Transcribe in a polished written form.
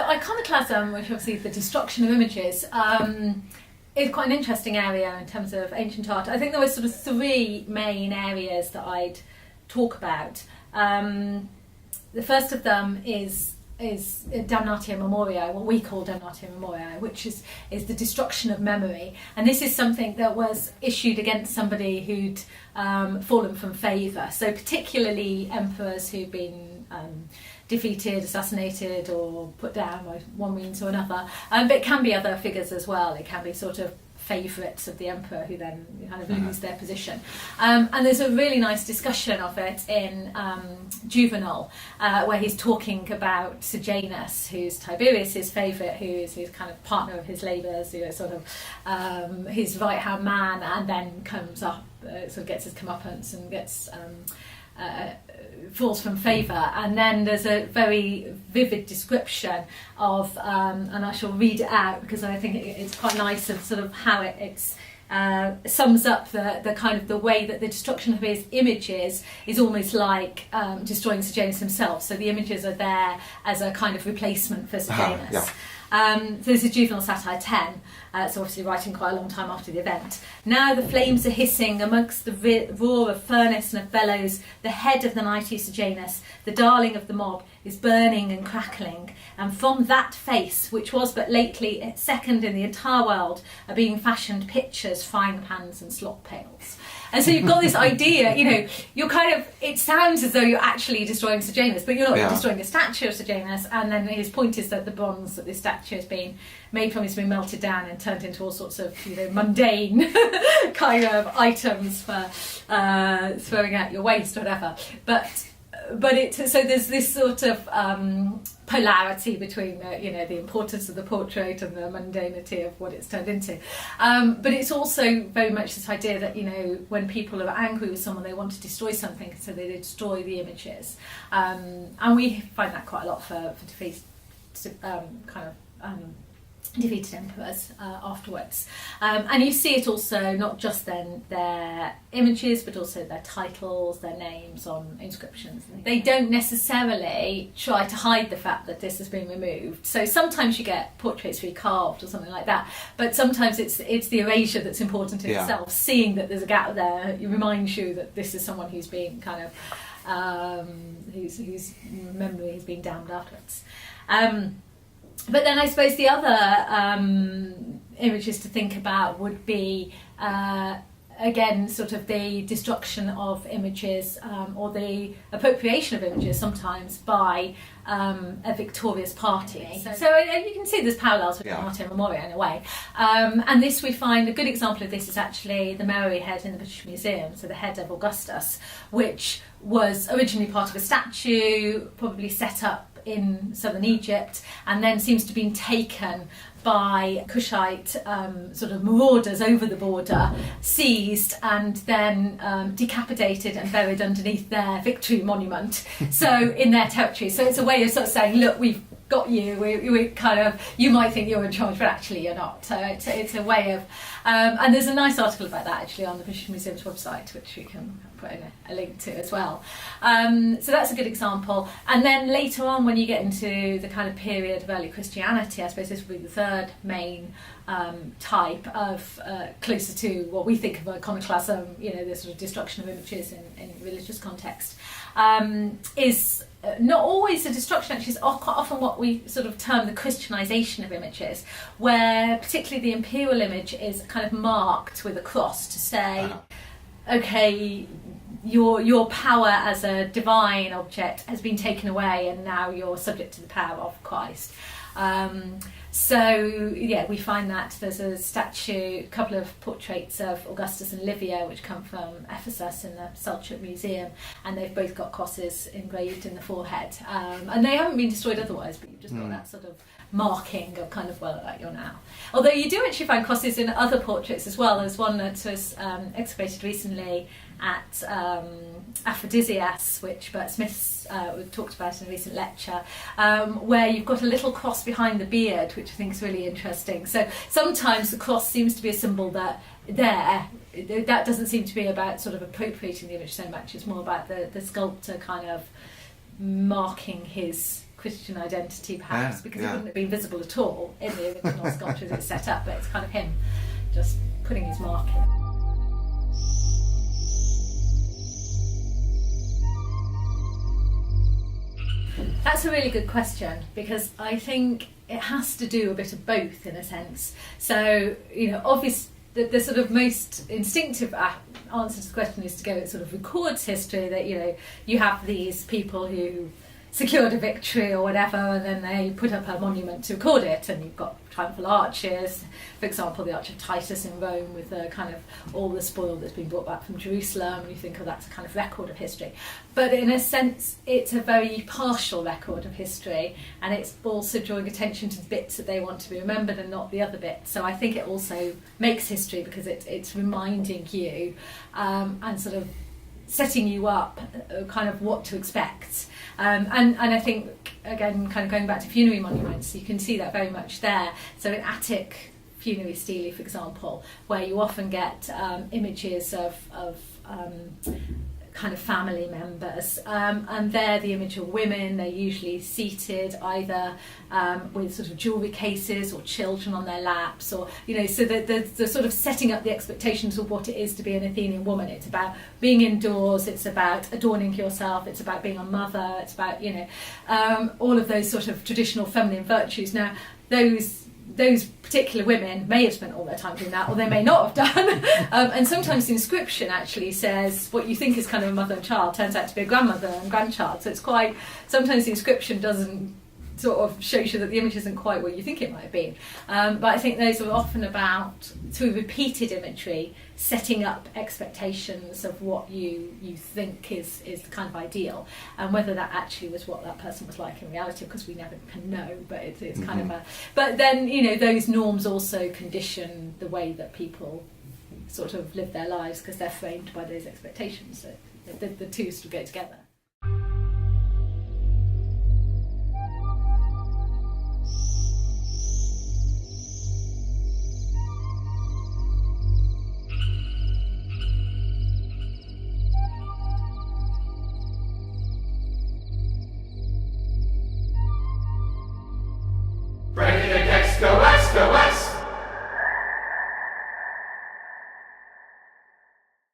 iconoclasm, which obviously is the destruction of images, is quite an interesting area in terms of ancient art. I think there were sort of three main areas that I'd talk about. The first of them is Damnatio Memorie, what we call Damnatio Memorie, which is the destruction of memory. And this is something that was issued against somebody who'd fallen from favour. So particularly emperors who'd been defeated, assassinated, or put down by one means or another. But it can be other figures as well. It can be sort of favourites of the emperor who then kind of lose their position. And there's a really nice discussion of it in Juvenal, where he's talking about Sejanus, who's Tiberius's favourite, who is his kind of partner of his labours, who is sort of his right-hand man, and then comes up, sort of gets his comeuppance and gets falls from favour. And then there's a very vivid description of, and I shall read it out because I think it's quite nice of sort of how it's sums up the kind of the way that the destruction of his images is almost like destroying Sejanus himself. So the images are there as a kind of replacement for Sejanus. So this is Juvenal Satire 10, so obviously writing quite a long time after the event. Now the flames are hissing amongst the roar of furnace and of bellows. The head of the mighty Sejanus, the darling of the mob, is burning and crackling. And from that face, which was but lately second in the entire world, are being fashioned pitchers, frying pans and slop pails. And so you've got this idea, you know, you're kind of, it sounds as though you're actually destroying Sejanus, but you're not destroying a statue of Sejanus. And then his point is that the bronze that this statue has been made from has been melted down and turned into all sorts of, you know, mundane kind of items for throwing out your waste or whatever. But so there's this sort of polarity between the importance of the portrait and the mundanity of what it's turned into. But it's also very much this idea that, you know, when people are angry with someone, they want to destroy something, so they destroy the images. And we find that quite a lot for defeated emperors afterwards. And you see it also not just then their images, but also their titles, their names on inscriptions. They don't necessarily try to hide the fact that this has been removed. So sometimes you get portraits recarved or something like that, but sometimes it's the erasure that's important in itself. Seeing that there's a gap there, it reminds you that this is someone who's been kind of whose memory has been damned afterwards. But then I suppose the other images to think about would be, again, sort of the destruction of images or the appropriation of images sometimes by a victorious party. So you can see there's parallels with Damnatio Memorie in a way. And this, we find a good example of this is actually the Memory head in the British Museum, so the head of Augustus, which was originally part of a statue, probably set up in southern Egypt, and then seems to have been taken by Kushite sort of marauders over the border, seized and then decapitated and buried underneath their victory monument, so in their territory. So it's a way of sort of saying, look, we've got you, we kind of, you might think you're in charge, but actually you're not. So it's a way of, and there's a nice article about that actually on the British Museum's website, which we can put in a link to as well. So that's a good example. And then later on, when you get into the kind of period of early Christianity, I suppose this would be the third main type of closer to what we think of iconoclasm, you know, the sort of destruction of images in religious context, is not always a destruction, actually, is quite often what we sort of term the Christianisation of images, where particularly the imperial image is kind of marked with a cross to say, okay, your power as a divine object has been taken away and now you're subject to the power of Christ. So yeah, we find that there's a statue, a couple of portraits of Augustus and Livia, which come from Ephesus in the Seljuk Museum, and they've both got crosses engraved in the forehead. And they haven't been destroyed otherwise, but you've just got that sort of marking of kind of, well, like you're now. Although you do actually find crosses in other portraits as well. There's one that was excavated recently at Aphrodisias, which Bert Smith's we've talked about in a recent lecture, where you've got a little cross behind the beard, which I think is really interesting. So sometimes the cross seems to be a symbol that doesn't seem to be about sort of appropriating the image so much. It's more about the sculptor kind of marking his Christian identity, perhaps, because it yeah. wouldn't have been visible at all in the original sculpture as it's set up, but it's kind of him just putting his mark in. That's a really good question, because I think it has to do a bit of both in a sense. So, you know, obviously the sort of most instinctive answer to the question is to go, it sort of records history, that, you know, you have these people who secured a victory or whatever, and then they put up a monument to record it, and you've got triumphal arches, for example the Arch of Titus in Rome, with the kind of all the spoil that's been brought back from Jerusalem, and you think, oh, that's a kind of record of history. But in a sense it's a very partial record of history, and it's also drawing attention to the bits that they want to be remembered and not the other bits. So I think it also makes history because it's reminding you and sort of setting you up kind of what to expect. And I think, again, kind of going back to funerary monuments, you can see that very much there. So in Attic funerary stele, for example, where you often get images of kind of family members, and they're the image of women. They're usually seated either with sort of jewellery cases or children on their laps, or, you know, so the sort of setting up the expectations of what it is to be an Athenian woman. It's about being indoors, it's about adorning yourself, it's about being a mother, it's about, you know, all of those sort of traditional feminine virtues. Now, those particular women may have spent all their time doing that, or they may not have done. And sometimes the inscription actually says what you think is kind of a mother and child turns out to be a grandmother and grandchild. So it's quite, sometimes the inscription doesn't sort of shows you that the image isn't quite what you think it might have been. But I think those are often about, through repeated imagery, setting up expectations of what you think is the kind of ideal, and whether that actually was what that person was like in reality, because we never can know, but it's kind of a... But then, you know, those norms also condition the way that people sort of live their lives, because they're framed by those expectations. So the two sort of go together.